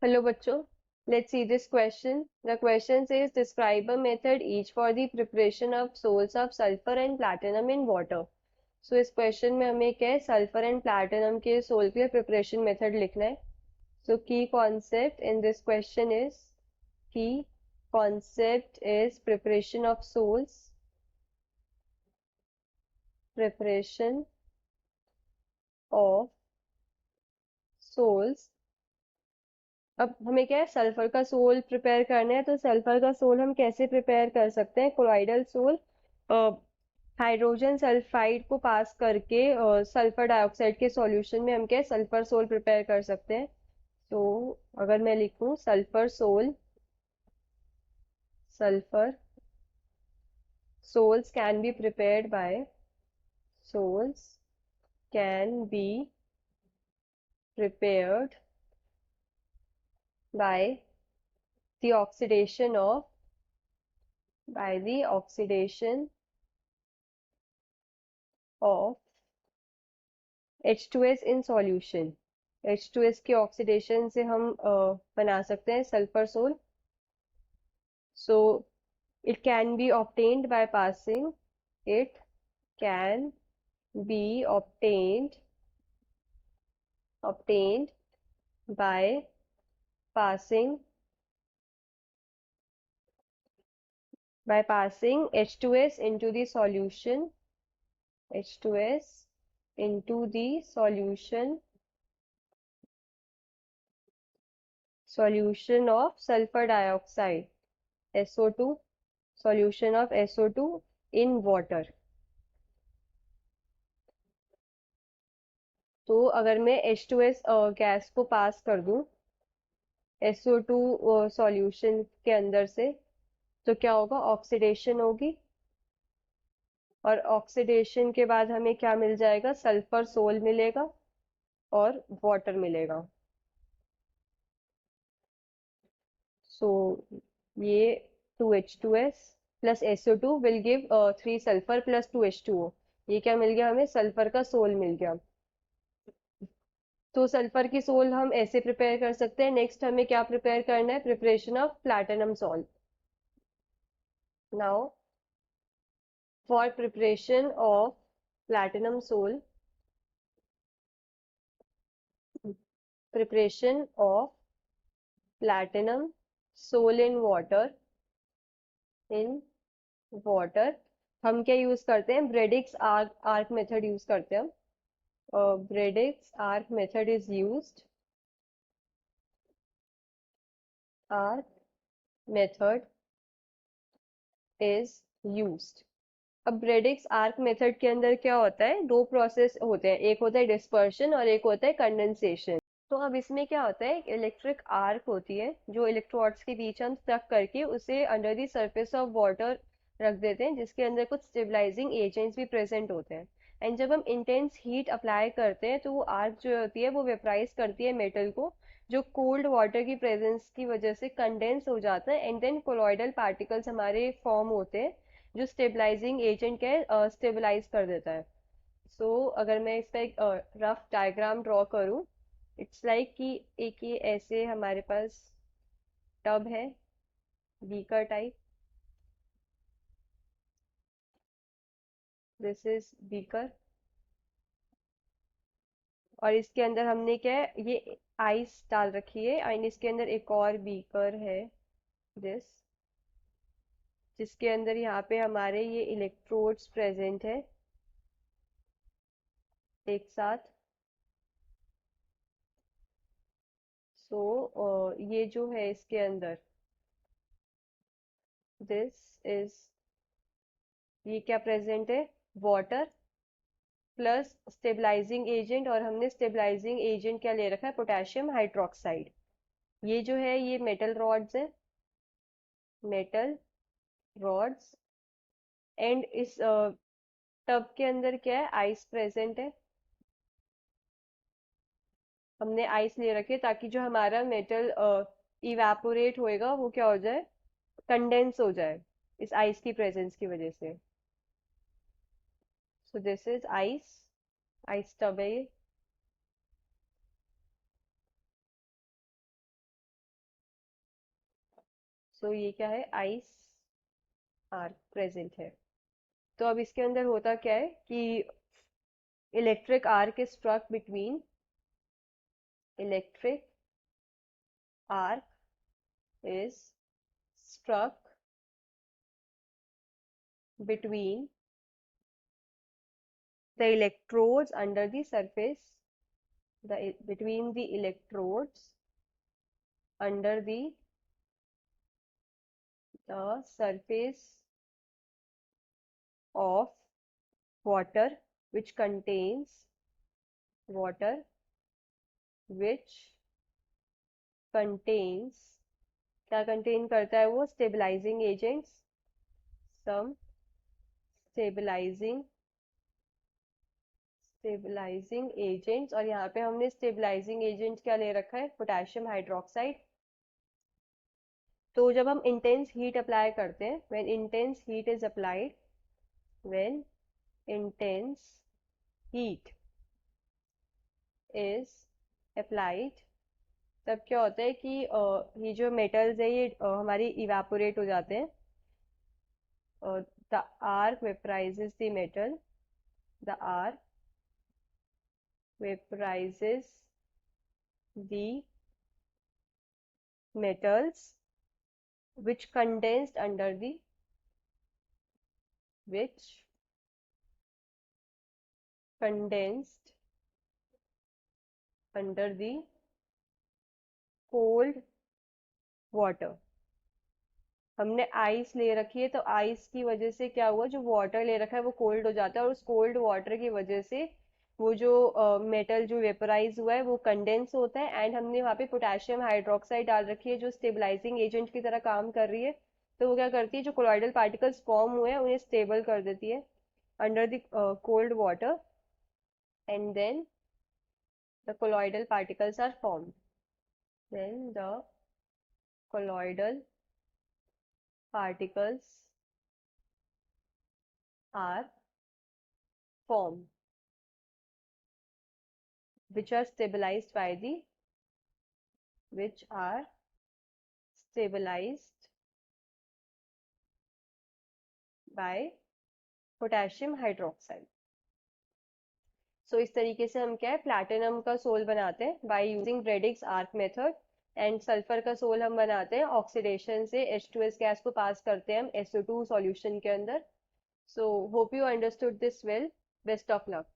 Hello बच्चों, let's see this question. The question says describe a method each for the preparation of salts of sulfur and platinum in water. So इस question में हमें क्या है sulfur and platinum के soul के preparation method लिखना है. So key concept in this question is preparation of salts, preparation of salts. अब हमें क्या है सल्फर का सोल प्रिपेयर करना है, तो सल्फर का सोल हम कैसे प्रिपेयर कर सकते हैं? कोलॉइडल सोल हाइड्रोजन सल्फाइड को पास करके सल्फर डाइऑक्साइड के सॉल्यूशन में हम क्या है सल्फर सोल प्रिपेयर कर सकते हैं. तो अगर मैं लिखूं sulfur sols can be prepared by sols can be prepared by the oxidation of by the oxidation of H2S in solution. H2S के ऑक्सीडेशन से हम बना सकते हैं sulphur sol. So it can be obtained by passing it can be obtained by passing H2S into the solution H2S into the solution of sulfur dioxide SO2 solution of SO2 in water. तो अगर मैं H2S gas को पास कर दूं SO2 solution के अंदर से, तो क्या होगा? ऑक्सीडेशन होगी और ऑक्सीडेशन के बाद हमें क्या मिल जाएगा? सल्फर सोल मिलेगा और वाटर मिलेगा. सो ये 2H2S plus SO2 will give 3 sulphur plus 2H2O. ये क्या मिल गया? हमें सल्फर का सोल मिल गया. तो सल्फर की सोल हम ऐसे प्रिपेयर कर सकते हैं. नेक्स्ट हमें क्या प्रिपेयर करना है? Preparation of platinum salt. Now for preparation of platinum sol preparation of platinum soul in water हम क्या यूज करते हैं? ब्रेडिक्स आर्क मेथड यूज करते हैं. Bredig's arc method is used arc method is used. अब Bredig's arc method के अंदर क्या होता है? दो प्रोसेस होते हैं, एक होता है डिस्पर्शन और एक होता है कंडेंसेशन. तो अब इसमें क्या होता है? एक इलेक्ट्रिक आर्क होती है जो इलेक्ट्रोड्स के बीच हम स्टक करके उसे under the surface of water रख देते हैं, जिसके अंदर कुछ स्टेबलाइजिंग एजेंट्स भी प्रेजेंट होते हैं. एंड जब हम इंटेंस हीट अप्लाई करते हैं तो वो आर्क जो होती है वो वेपराइज करती है मेटल को, जो कोल्ड वाटर की प्रेजेंस की वजह से कंडेंस हो जाता है. एंड देन कोलॉइडल पार्टिकल्स हमारे फॉर्म होते हैं जो स्टेबलाइजिंग एजेंट क्या स्टेबलाइज कर देता है. अगर मैं इसका एक रफ डायग्राम ड्रॉ करूं, इट्स लाइक कि एक ये ऐसे हमारे पास टब है, beaker type. This is beaker और इसके अंदर हमने क्या है? ये आइस डाल रखी है. एंड इसके अंदर एक और बीकर है दिस, जिसके अंदर यहाँ पे हमारे ये इलेक्ट्रोड्स प्रेजेंट है एक साथ. ये जो है इसके अंदर दिस इज ये क्या प्रेजेंट है? Water plus stabilising agent. और हमने स्टेबलाइजिंग एजेंट क्या ले रखा है? Potassium hydroxide. ये जो है ये मेटल रॉड्स है, मेटल रॉड्स. एंड इस टब के अंदर क्या है? आइस प्रेजेंट है. हमने आइस ले रखे ताकि जो हमारा मेटल इवेपोरेट होएगा वो क्या हो जाए? कंडेंस हो जाए इस आइस की प्रेजेंस की वजह से. So this is ice, ice tub है ये. सो ये क्या है, आइस आर्क प्रेजेंट है। तो अब इसके अंदर होता क्या है कि electric arc is struck between, electric arc is struck between the electrodes under the surface, between the electrodes under the surface of water which contains, water which contains, क्या कंटेन करता है वो, स्टेबलाइजिंग एजेंट्स, सम stabilising stabilising agents. और यहाँ पे हमने stabilising agent क्या ले रखा है, पोटेशियम हाइड्रोक्साइड। तो जब हम इंटेंस हीट अप्लाई करते हैं, when intense heat is applied, when intense heat is applied, तब क्या होता है कि ये जो मेटल्स है ये हमारी इवेपोरेट हो जाते हैं। The arc vaporizes the metal, the arc vaporizes the metals which condensed under the, which condensed under the cold water। हमने आइस ले रखी है तो आइस की वजह से क्या हुआ, जो वाटर ले रखा है वो कोल्ड हो जाता है, और उस कोल्ड वाटर की वजह से वो जो मेटल जो वेपराइज हुआ है वो कंडेंस होता है। एंड हमने वहाँ पे पोटेशियम हाइड्रोक्साइड डाल रखी है जो स्टेबलाइजिंग एजेंट की तरह काम कर रही है। तो वो क्या करती है, जो कोलॉइडल पार्टिकल्स फॉर्म हुए हैं उन्हें स्टेबल कर देती है under the cold water, and then the colloidal particles are formed, then the colloidal particles are formed which are stabilized by the, which are stabilized by potassium hydroxide। सो इस तरीके से हम क्या है, प्लैटिनम का सोल बनाते हैं by using Bredig's arc method. And sulphur का सोल हम बनाते हैं ऑक्सीडेशन से, H2S गैस को पास करते हैं हम SO2 सॉल्यूशन के अंदर। So hope you understood this well. Best of luck.